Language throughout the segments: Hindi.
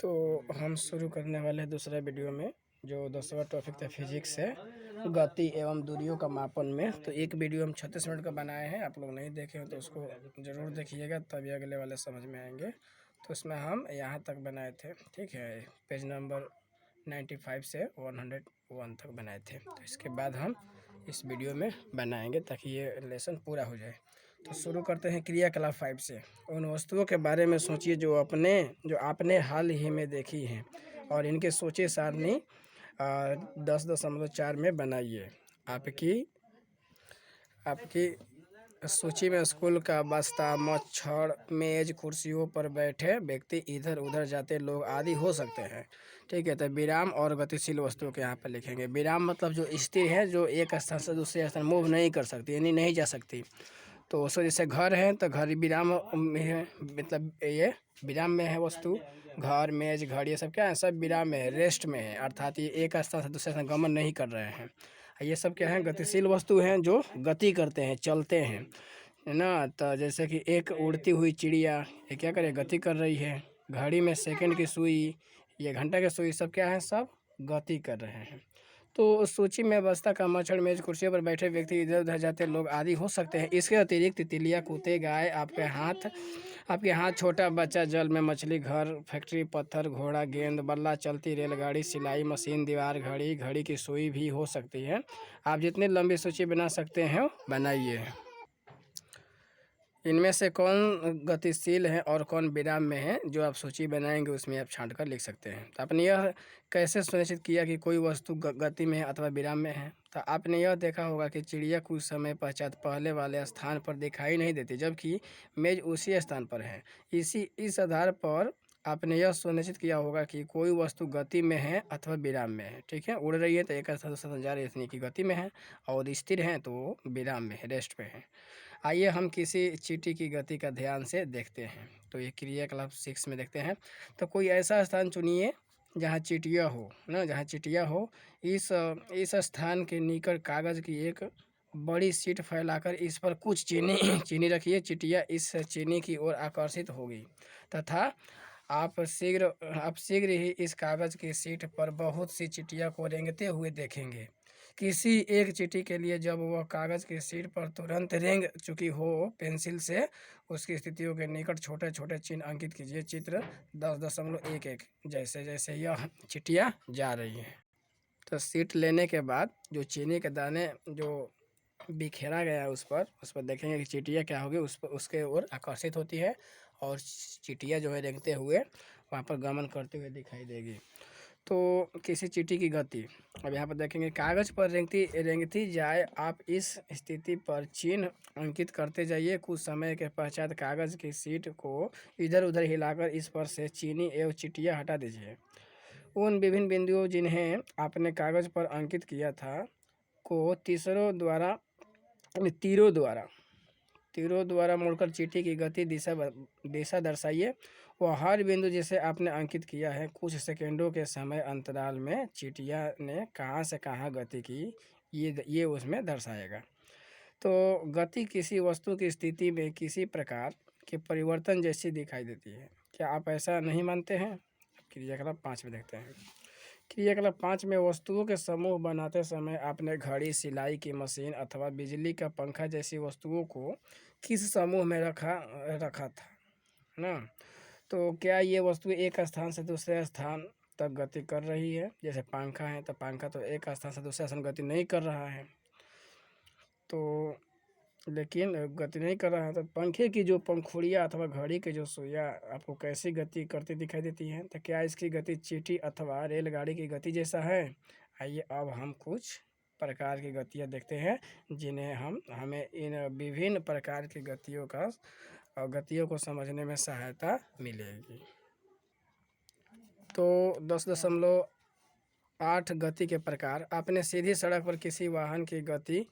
तो हम शुरू करने वाले हैं दूसरा वीडियो में, जो 10वां टॉपिक था फिजिक्स है, गति एवं दूरियों का मापन में। तो एक वीडियो हम 36 मिनट का बनाए हैं, आप लोग नहीं देखे हो तो उसको ज़रूर देखिएगा, तभी अगले वाले समझ में आएंगे। तो उसमें हम यहाँ तक बनाए थे, ठीक है, पेज नंबर 95 से 101 तक बनाए थे। तो इसके बाद हम इस वीडियो में बनाएंगे ताकि ये लेसन पूरा हो जाए। तो शुरू करते हैं क्रियाकलाप 5 से। उन वस्तुओं के बारे में सोचिए जो आपने हाल ही में देखी हैं और इनके सोचे सारणी 10.4 में बनाइए। आपकी सूची में स्कूल का बस्ता, मच्छर, मेज, कुर्सियों पर बैठे व्यक्ति, इधर उधर जाते लोग आदि हो सकते हैं। ठीक है, तो विराम और गतिशील वस्तुओं के यहाँ पर लिखेंगे। विराम मतलब जो स्थिर है, जो एक स्थान से दूसरे स्थान मूव नहीं कर सकती, यानी नहीं जा सकती। तो उसको जैसे घर है तो घर विराम में है, मतलब ये विराम में है वस्तु। घर, मेज, घर, ये सब क्या है, सब विराम में है, रेस्ट में है, अर्थात ये एक स्थान से दूसरे स्थान गमन नहीं कर रहे हैं। ये सब क्या है, गतिशील वस्तु हैं जो गति करते हैं, चलते हैं, है ना। तो जैसे कि एक उड़ती हुई चिड़िया, ये क्या करे, गति कर रही है। घड़ी में सेकंड की सुई, ये घंटा की सुई, सब क्या है, सब गति कर रहे हैं। तो सूची में बस्ता का मच्छर, मेज, कुर्सियों पर बैठे व्यक्ति, इधर उधर जाते लोग आदि हो सकते हैं। इसके अतिरिक्त तितलियाँ, कुत्ते, गाय, आपके हाथ, छोटा बच्चा, जल में मछली, घर, फैक्ट्री, पत्थर, घोड़ा, गेंद, बल्ला, चलती रेलगाड़ी, सिलाई मशीन, दीवार, घड़ी, घड़ी की सुई भी हो सकती है। आप जितनी लंबी सूची बना सकते हैं बनाइए। इनमें से कौन गतिशील है और कौन विराम में है, जो आप सूची बनाएंगे उसमें आप छांट कर लिख सकते हैं। तो आपने यह कैसे सुनिश्चित किया कि कोई वस्तु गति में है अथवा विराम में है। तो आपने यह देखा होगा कि चिड़िया कुछ समय पश्चात पहले वाले स्थान पर दिखाई नहीं देती, जबकि मेज उसी स्थान पर है। इस आधार पर आपने यह सुनिश्चित किया होगा कि कोई वस्तु गति में है अथवा विराम में है। ठीक है, उड़ रही है तो एक स्थान से जा रही है, इसलिए कि गति में है, और स्थिर है तो विराम में है, रेस्ट पे है। आइए हम किसी चींटी की गति का ध्यान से देखते हैं। तो ये क्रियाकलाप 6 में देखते हैं। तो कोई ऐसा स्थान चुनिए जहाँ चींटियाँ हो ना, जहाँ चींटियाँ हो। इस स्थान के निकट कागज़ की एक बड़ी शीट फैलाकर इस पर कुछ चीनी चीनी रखिए। चींटियाँ इस चीनी की ओर आकर्षित होगी तथा आप शीघ्र ही इस कागज़ की शीट पर बहुत सी चींटियों को रेंगते हुए देखेंगे। किसी एक चींटी के लिए जब वह कागज़ की शीट पर तुरंत रेंग चुकी हो, पेंसिल से उसकी स्थितियों के निकट छोटे छोटे चिन्ह अंकित कीजिए। चित्र 10.11। जैसे जैसे यह चींटियाँ जा रही हैं, तो शीट लेने के बाद जो चीनी के दाने जो बिखेरा गया है उस पर देखेंगे कि चींटियाँ क्या होगी, उस पर उसके ओर आकर्षित होती है और चींटियाँ जो है रेंगते हुए वहाँ पर गमन करते हुए दिखाई देगी। तो किसी चींटी की गति, अब यहाँ पर देखेंगे कागज़ पर रेंगती जाए। आप इस स्थिति पर चिन्ह अंकित करते जाइए। कुछ समय के पश्चात कागज़ की शीट को इधर उधर हिलाकर इस पर से चीनी एवं चींटियाँ हटा दीजिए। उन विभिन्न बिंदुओं जिन्हें आपने कागज़ पर अंकित किया था को तीरों द्वारा मुड़कर चींटी की गति दिशा दर्शाइए। वह हर बिंदु जिसे आपने अंकित किया है, कुछ सेकंडों के समय अंतराल में चींटियाँ ने कहाँ से कहाँ गति की, ये उसमें दर्शाएगा। तो गति किसी वस्तु की स्थिति में किसी प्रकार के परिवर्तन जैसी दिखाई देती है। क्या आप ऐसा नहीं मानते हैं? क्रियाकलाप 5 में देखते हैं। क्रियाकलाप 5 में वस्तुओं के समूह बनाते समय आपने घड़ी, सिलाई की मशीन अथवा बिजली का पंखा जैसी वस्तुओं को किस समूह में रखा था ना। तो क्या ये वस्तु एक स्थान से दूसरे स्थान तक गति कर रही है? जैसे पंखा है तो पंखा तो एक स्थान से दूसरे स्थान गति नहीं कर रहा है, तो लेकिन गति नहीं कर रहा है। तो पंखे की जो पंखुड़ियाँ अथवा घड़ी की जो सुइयाँ आपको कैसी गति करती दिखाई देती हैं? तो क्या इसकी गति चींटी अथवा रेलगाड़ी की गति जैसा है? आइए अब हम कुछ प्रकार की गतियाँ देखते हैं जिन्हें हमें इन विभिन्न प्रकार की गतियों को समझने में सहायता मिलेगी। तो 10.8 गति के प्रकार। आपने सीधी सड़क पर किसी वाहन की गति,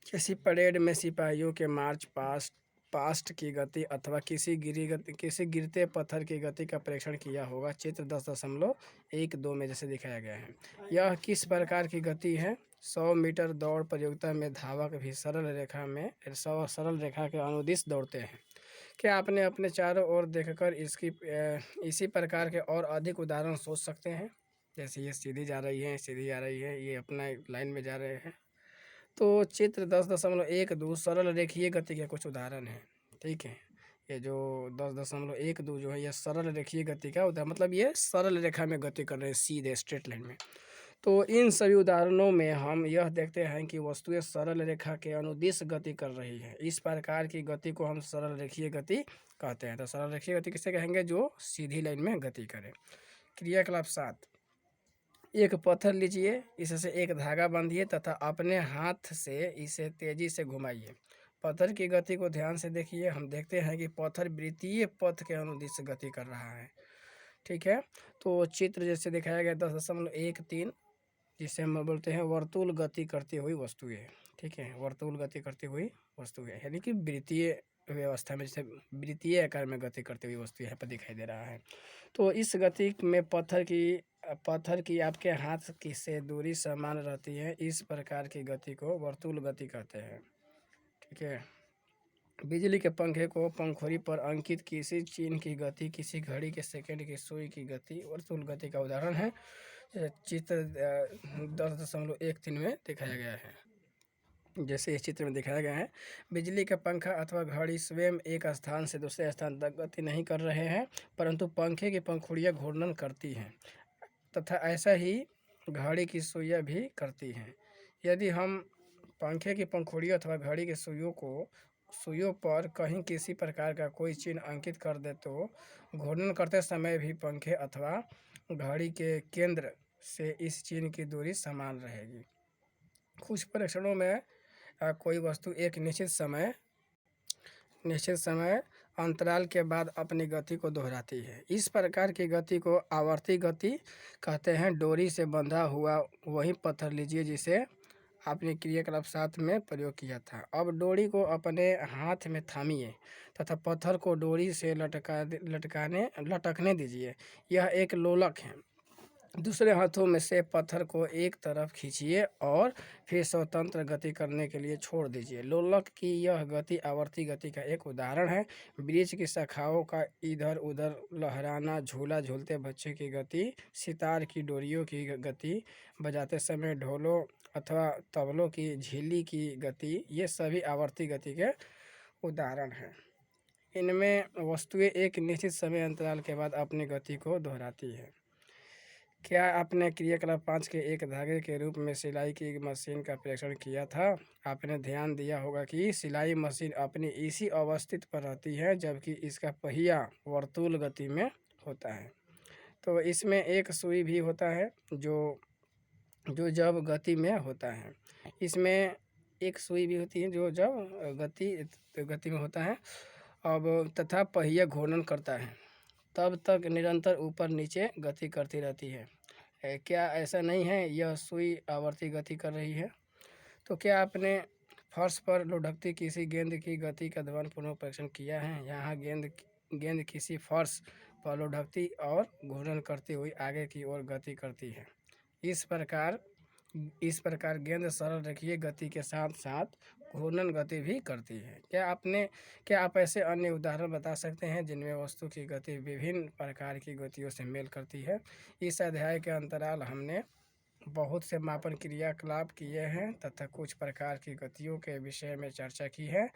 किसी परेड में सिपाहियों के मार्च पास्ट की गति अथवा किसी गिरते पत्थर की गति का परीक्षण किया होगा। चित्र 10.12 में जैसे दिखाया गया है। यह किस प्रकार की गति है? 100 मीटर दौड़ प्रतियोगिता में धावक भी सरल रेखा के अनुदिश दौड़ते हैं। क्या आपने अपने चारों ओर देखकर इसी प्रकार के और अधिक उदाहरण सोच सकते हैं? जैसे ये सीधी जा रही है, सीधी आ रही है, ये अपना एक लाइन में जा रहे हैं। तो चित्र 10.12 सरल रेखीय गति के कुछ उदाहरण हैं, ठीक है। ये जो 10.12 जो है ये सरल रेखीय गति का मतलब ये सरल रेखा में गति कर रहे हैं, सीधे स्ट्रेट लाइन में। तो इन सभी उदाहरणों में हम यह देखते हैं कि वस्तुएं सरल रेखा के अनुदिश गति कर रही है। इस प्रकार की गति को हम सरल रेखीय गति कहते हैं। तो सरल रेखीय गति किसे कहेंगे? जो सीधी लाइन में गति करे। क्रियाकलाप 7, एक पत्थर लीजिए, इससे एक धागा बांधिए तथा अपने हाथ से इसे तेजी से घुमाइए। पत्थर की गति को ध्यान से देखिए। हम देखते हैं कि पत्थर वृत्तीय पथ के अनुदिश गति कर रहा है, ठीक है। तो चित्र जैसे दिखाया गया 10.13, जिसे हम बोलते हैं वर्तुल गति करती हुई वस्तुएं, ठीक है। वर्तुल गति करती हुई वस्तुएं यानी कि वृत्तीय व्यवस्था में, जैसे वृत्तीय आकार में गति करती हुई वस्तु यहाँ पर दिखाई दे रहा है। तो इस गति में पत्थर की आपके हाथ की से दूरी समान रहती है। इस प्रकार की गति को वर्तुल गति कहते हैं, ठीक है। बिजली के पंखे को पंखुड़ी पर अंकित किसी चिन्ह की गति, किसी घड़ी के सेकंड की सुई की गति वर्तुल गति का उदाहरण है। चित्र 10.13 में दिखाया गया है। जैसे इस चित्र में दिखाया गया है, बिजली का पंखा अथवा घड़ी स्वयं एक स्थान से दूसरे स्थान तक गति नहीं कर रहे हैं, परंतु पंखे की पंखुड़ियाँ घूर्णन करती हैं तथा ऐसा ही घड़ी की सुइयाँ भी करती हैं। यदि हम पंखे की पंखुड़ियों अथवा घड़ी के सुइयों पर कहीं किसी प्रकार का कोई चिन्ह अंकित कर दे तो घूर्णन करते समय भी पंखे अथवा घड़ी के केंद्र से इस चिन्ह की दूरी समान रहेगी। कुछ परीक्षणों में कोई वस्तु एक निश्चित समय अंतराल के बाद अपनी गति को दोहराती है। इस प्रकार की गति को आवर्ती गति कहते हैं। डोरी से बंधा हुआ वही पत्थर लीजिए जिसे आपने क्रियाकलाप 7 में प्रयोग किया था। अब डोरी को अपने हाथ में थामिए तथा पत्थर को डोरी से लटकने दीजिए। यह एक लोलक है। दूसरे हाथों में से पत्थर को एक तरफ खींचिए और फिर स्वतंत्र गति करने के लिए छोड़ दीजिए। लोलक की यह गति आवर्ती गति का एक उदाहरण है। वृक्ष की शाखाओं का इधर उधर लहराना, झूला झूलते बच्चे की गति, सितार की डोरियों की गति, बजाते समय ढोलों अथवा तबलों की झिल्ली की गति, ये सभी आवर्ती गति के उदाहरण हैं। इनमें वस्तुएं एक निश्चित समय अंतराल के बाद अपनी गति को दोहराती है। क्या आपने क्रियाकलाप 5 के एक धागे के रूप में सिलाई की मशीन का परीक्षण किया था? आपने ध्यान दिया होगा कि सिलाई मशीन अपनी इसी अवस्थित पर रहती है जबकि इसका पहिया वर्तुल गति में होता है। तो इसमें एक सुई भी होता है जो जब गति में होता है। इसमें एक सुई भी होती है जो जब गति में होता है। अब तथा पहिया घूर्णन करता है तब तक निरंतर ऊपर नीचे गति करती रहती है। क्या ऐसा नहीं है यह सुई आवर्ती गति कर रही है? तो क्या आपने फर्श पर लुढ़कती किसी गेंद की गति का ध्वनिपूर्वक परीक्षण किया है? यहाँ गेंद किसी फर्श पर लुढ़कती और घूर्णन करती हुई आगे की ओर गति करती है। इस प्रकार गेंद सरल रेखीय गति के साथ साथ घूर्णन गति भी करती है। क्या आप ऐसे अन्य उदाहरण बता सकते हैं जिनमें वस्तु की गति विभिन्न प्रकार की गतियों से मेल करती है? इस अध्याय के अंतराल हमने बहुत से मापन क्रियाकलाप किए हैं तथा कुछ प्रकार की गतियों के विषय में चर्चा की है।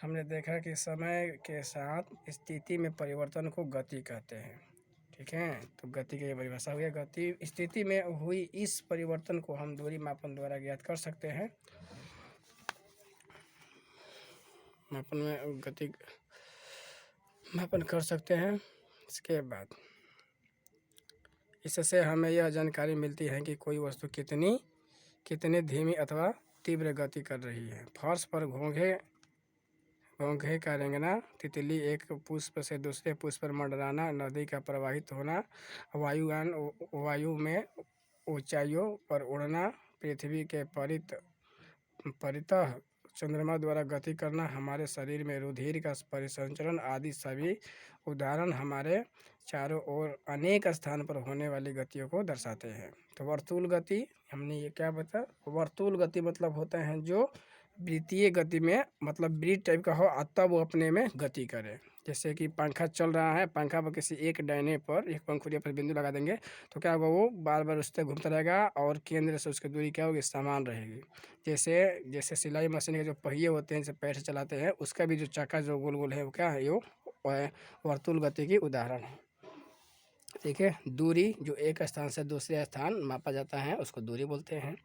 हमने देखा कि समय के साथ स्थिति में परिवर्तन को गति कहते हैं, ठीक है। तो गति की परिभाषा हुई, गति स्थिति में हुई इस परिवर्तन को हम दूरी मापन द्वारा ज्ञात कर सकते हैं। मापन में गति मापन कर सकते हैं। इसके बाद इससे हमें यह जानकारी मिलती है कि कोई वस्तु कितनी धीमी अथवा तीव्र गति कर रही है। फर्श पर घोंघे का रेंगना, तितली एक पुष्प से दूसरे पुष्प पर मंडराना, नदी का प्रवाहित होना, वायु में ऊंचाइयों पर उड़ना, पृथ्वी के परितः चंद्रमा द्वारा गति करना, हमारे शरीर में रुधिर का परिसंचरण आदि सभी उदाहरण हमारे चारों ओर अनेक स्थान पर होने वाली गतियों को दर्शाते हैं। तो वर्तुल गति हमने ये क्या बताया? वर्तुल गति मतलब होते हैं जो वृत्तीय गति में मतलब वृत्त टाइप का हो तब वो अपने में गति करे। जैसे कि पंखा चल रहा है, पंखा पर किसी एक डायने पर, एक पंखुड़िया पर बिंदु लगा देंगे तो क्या होगा, वो बार बार उस तक घूमता रहेगा और केंद्र से उसकी दूरी क्या होगी, समान रहेगी। जैसे जैसे सिलाई मशीन के जो पहिए होते हैं, जैसे पैर से चलाते हैं, उसका भी जो चक्का जो गोल गोल है वो क्या है, वो वर्तुल गति की उदाहरण है। ठीक है। दूरी जो एक स्थान से दूसरे स्थान मापा जाता है उसको दूरी बोलते हैं।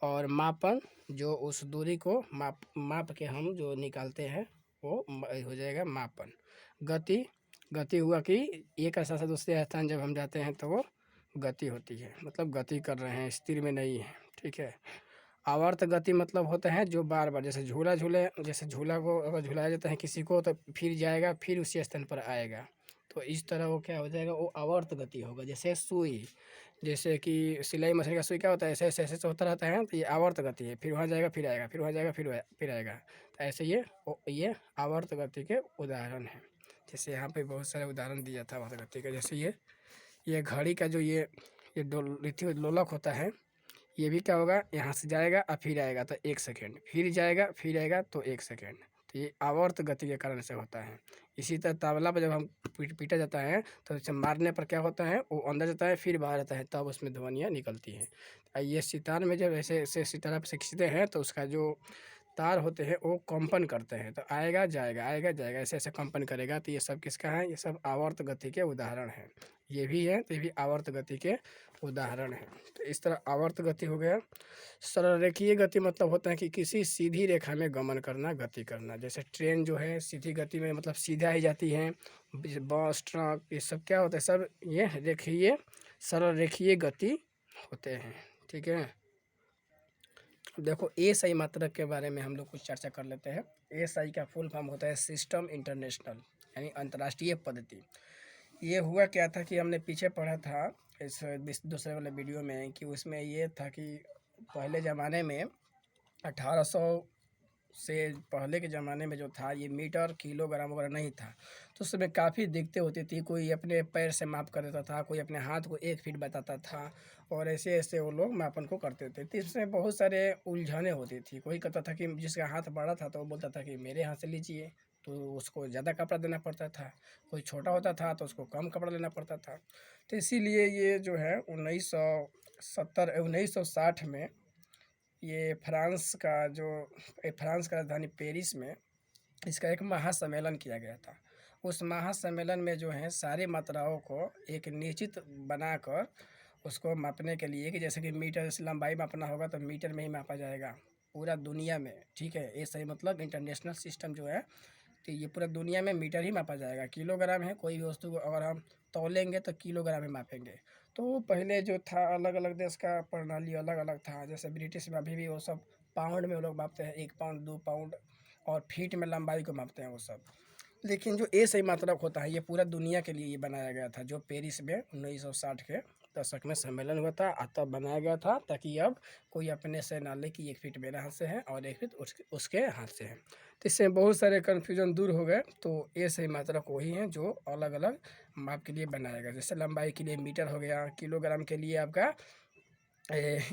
और मापन जो उस दूरी को माप के हम जो निकालते हैं वो हो जाएगा मापन। गति गति हुआ कि एक स्थान से दूसरे स्थान जब हम जाते हैं तो वो गति होती है, मतलब गति कर रहे हैं, स्थिर में नहीं है। ठीक है। आवर्त गति मतलब होता है जो बार बार, जैसे जैसे झूला को अगर झुलाया जाता है किसी को तो फिर जाएगा, फिर उसी स्थान पर आएगा, तो इस तरह वो क्या हो जाएगा, वो आवर्त गति होगा। जैसे सुई, जैसे कि सिलाई मशीन का सुई क्या होता है, ऐसे ऐसे ऐसे होता रहता है, तो ये आवर्त गति है, फिर वहाँ जाएगा फिर आएगा, फिर वहाँ जाएगा फिर आएगा। तो ऐसे ये आवर्त गति के उदाहरण है। जैसे यहाँ पे बहुत सारे उदाहरण दिया था आवर्त गति का। जैसे ये घड़ी का जो ये लोलक होता है, ये भी क्या होगा, यहाँ से जाएगा और फिर आएगा तो 1 सेकेंड, फिर जाएगा फिर आएगा तो 1 सेकेंड। तो ये आवर्त गति के कारण से होता है। इसी तरह तबला पर जब हम पीटा जाता है तो जैसे मारने पर क्या होता है, वो अंदर जाता है फिर बाहर आता है, तब उसमें ध्वनियाँ निकलती हैं। ये सितार में जब ऐसे ऐसे सितारा से खींचते हैं तो उसका जो तार होते हैं वो कंपन करते हैं, तो आएगा जाएगा ऐसे ऐसे कंपन करेगा। तो ये सब किसका है, ये सब आवर्त गति के उदाहरण हैं। ये भी है तो ये भी आवर्त गति के उदाहरण है। तो इस तरह आवर्त गति हो गया। सरलरेखीय गति मतलब होता है कि किसी सीधी रेखा में गमन करना, गति करना। जैसे ट्रेन जो है सीधी गति में मतलब सीधा ही जाती है, बस ट्रक ये सब क्या होता है, सब ये रेखीय सरलरेखीय गति होते हैं। ठीक है। देखो एएसआई मात्रक के बारे में हम लोग कुछ चर्चा कर लेते हैं। एएसआई का फुल फॉर्म होता है सिस्टम इंटरनेशनल, यानी अंतर्राष्ट्रीय पद्धति। ये हुआ क्या था कि हमने पीछे पढ़ा था इस दूसरे वाले वीडियो में कि उसमें ये था कि पहले ज़माने में 1800 से पहले के ज़माने में जो था ये मीटर किलोग्राम वगैरह नहीं था, तो उस समय काफ़ी दिक्कतें होती थी। कोई अपने पैर से माप कर देता था, कोई अपने हाथ को 1 फीट बताता था, और ऐसे ऐसे वो लोग मापन को करते थे। तो इसमें बहुत सारे उलझनें होती थी। कोई कहता था कि जिसका हाथ बड़ा था तो वो बोलता था कि मेरे हाथ से लीजिए, तो उसको ज़्यादा कपड़ा देना पड़ता था। कोई छोटा होता था तो उसको कम कपड़ा लेना पड़ता था। तो इसीलिए ये जो है 1960 में ये फ्रांस का राजधानी पेरिस में इसका एक महासम्मेलन किया गया था। उस महासम्मेलन में जो है सारी मात्राओं को एक निश्चित बनाकर उसको मापने के लिए, कि जैसे कि मीटर से लंबाई मापना होगा तो मीटर में ही मापा जाएगा पूरा दुनिया में। ठीक है। ये सही मतलब इंटरनेशनल सिस्टम जो है, तो ये पूरा दुनिया में मीटर ही मापा जाएगा। किलोग्राम है, कोई भी वस्तु को अगर हम तौलेंगे तो किलोग्राम में मापेंगे। तो पहले जो था अलग अलग देश का प्रणाली अलग अलग था। जैसे ब्रिटिश में अभी भी वो सब पाउंड में वो लोग मापते हैं, 1 पाउंड 2 पाउंड, और फीट में लंबाई को मापते हैं वो सब। लेकिन जो ए सही मात्रक होता है ये पूरा दुनिया के लिए ये बनाया गया था, जो पेरिस में 1960 के दशक में सम्मेलन हुआ था, तब बनाया गया था, ताकि अब कोई अपने से ना ले कि 1 फीट मेरे हाथ से है और 1 फीट उसके हाथ से है। तो इससे बहुत सारे कन्फ्यूजन दूर हो गए। तो ए सही मात्रक वही हैं जो अलग अलग माप के लिए बनाया गया। जैसे लंबाई के लिए मीटर हो गया, किलोग्राम के लिए आपका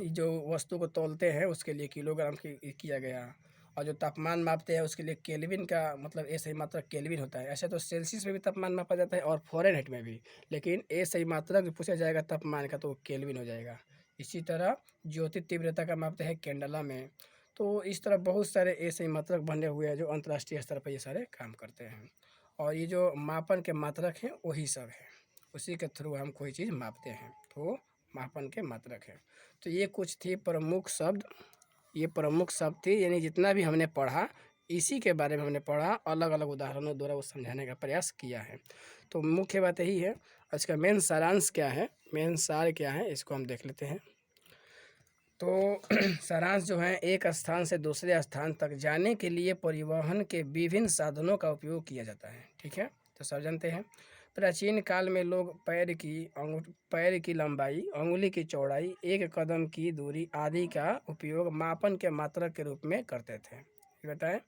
जो वस्तु को तौलते हैं उसके लिए किलोग्राम किया गया, और जो तापमान मापते हैं उसके लिए केल्विन का मतलब ए सही मात्रक केल्विन होता है। ऐसे तो सेल्सियस में भी तापमान मापा जाता है और फ़ारेनहाइट में भी, लेकिन ए सही मात्रक जो पूछा जाएगा तापमान का तो वो केल्विन हो जाएगा। इसी तरह ज्योति तीव्रता का मापते हैं कैंडला में। तो इस तरह बहुत सारे ए सही मात्रक बने हुए हैं जो अंतर्राष्ट्रीय स्तर पर ये सारे काम करते हैं। और ये जो मापन के मात्रक हैं वही सब है, उसी के थ्रू हम कोई चीज़ मापते हैं, तो मापन के मात्रक है। तो ये कुछ थी प्रमुख शब्द, ये प्रमुख शब्द थी, यानी जितना भी हमने पढ़ा इसी के बारे में हमने पढ़ा, अलग अलग उदाहरणों द्वारा वो समझाने का प्रयास किया है। तो मुख्य बात यही है। इसका मेन सारांश क्या है, मेन सार क्या है, इसको हम देख लेते हैं। तो सारांश जो है, एक स्थान से दूसरे स्थान तक जाने के लिए परिवहन के विभिन्न साधनों का उपयोग किया जाता है। ठीक है। तो सब जानते हैं प्राचीन काल में लोग पैर की लंबाई, अंगुली की चौड़ाई, एक कदम की दूरी आदि का उपयोग मापन के मात्रक के रूप में करते थे। ये बताएं।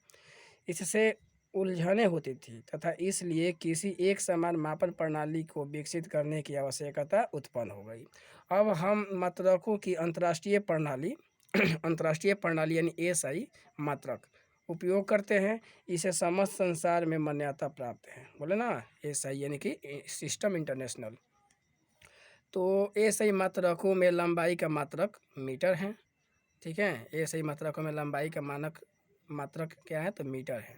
इससे उलझनें होती थी तथा इसलिए किसी एक समान मापन प्रणाली को विकसित करने की आवश्यकता उत्पन्न हो गई। अब हम मात्रकों की अंतर्राष्ट्रीय प्रणाली अंतर्राष्ट्रीय प्रणाली यानी एएसआई मात्रक उपयोग करते हैं। इसे समस्त संसार में मान्यता प्राप्त है। बोले ना एएसआई यानी कि सिस्टम इंटरनेशनल। तो एएसआई मात्रकों में लंबाई का मात्रक मीटर है। ठीक है, एएसआई मात्रकों में लंबाई का मानक मात्रक क्या है तो मीटर है।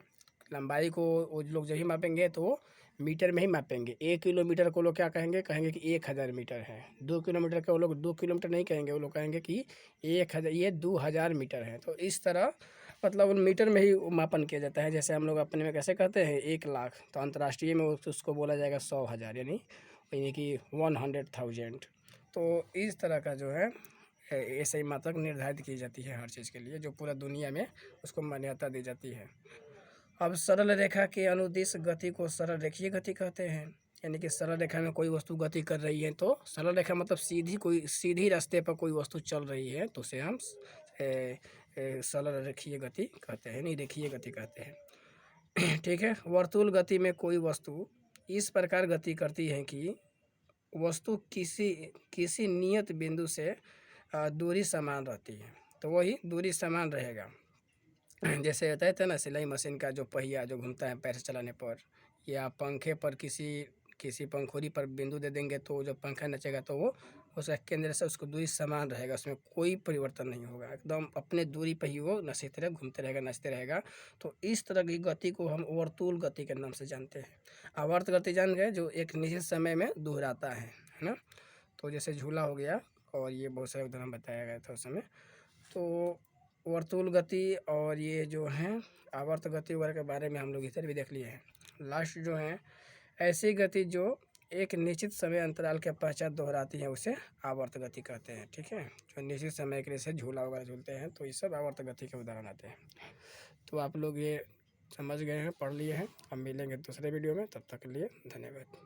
लंबाई को वो लोग जब ही मापेंगे तो मीटर में ही मापेंगे। 1 किलोमीटर को लोग क्या कहेंगे, कहेंगे कि 1000 मीटर है। 2 किलोमीटर का वो लोग 2 किलोमीटर नहीं कहेंगे, वो लोग कहेंगे कि 1000 ये 2000 मीटर है। तो इस तरह मतलब उन मीटर में ही मापन किया जाता है। जैसे हम लोग अपने में कैसे कहते हैं 1 लाख, तो अंतर्राष्ट्रीय में उसको बोला जाएगा 100,000 यानी कि 100,000। तो इस तरह का जो है ऐसे ही मात्रक निर्धारित की जाती है हर चीज़ के लिए, जो पूरा दुनिया में उसको मान्यता दी जाती है। अब सरल रेखा के अनुदिश गति को सरल रेखीय गति कहते हैं। यानी कि सरल रेखा में कोई वस्तु गति कर रही है तो सरल रेखा मतलब सीधी रास्ते पर कोई वस्तु चल रही है तो उसे हम सरल रेखीय गति कहते हैं, नहीं रेखीय गति कहते हैं। ठीक है, वर्तुल गति में कोई वस्तु इस प्रकार गति करती है कि वस्तु किसी नियत बिंदु से दूरी समान रहती है, तो वही दूरी समान रहेगा। जैसे होता है ना सिलाई मशीन का जो पहिया जो घूमता है पैर से चलाने पर, या पंखे पर किसी पंखुड़ी पर बिंदु दे देंगे तो जब पंखा नचेगा तो वो उसका केंद्र से उसको दूरी समान रहेगा, उसमें कोई परिवर्तन नहीं होगा, एकदम अपने दूरी पर ही वो नचते रहेगा, घूमते रहेगा, नचते रहेगा। तो इस तरह की गति को हम वर्तुल गति के नाम से जानते हैं। आवर्त गति जान गए, जो एक निश्चित समय में दोहराता है ना। तो जैसे झूला हो गया, और ये बहुत सारे उदाहरण बताया गया था उस समय। तो वर्तुल गति और ये जो हैं आवर्त गति वगैरह के बारे में हम लोग इधर भी देख लिए हैं। लास्ट जो है ऐसी गति जो एक निश्चित समय अंतराल के पश्चात दोहराती है उसे आवर्त गति कहते हैं। ठीक है, जो निश्चित समय के लिए झूला वगैरह झूलते हैं तो ये सब आवर्त गति के उदाहरण आते हैं। तो आप लोग ये समझ गए हैं, पढ़ लिए हैं। हम मिलेंगे दूसरे वीडियो में, तब तक के लिए धन्यवाद।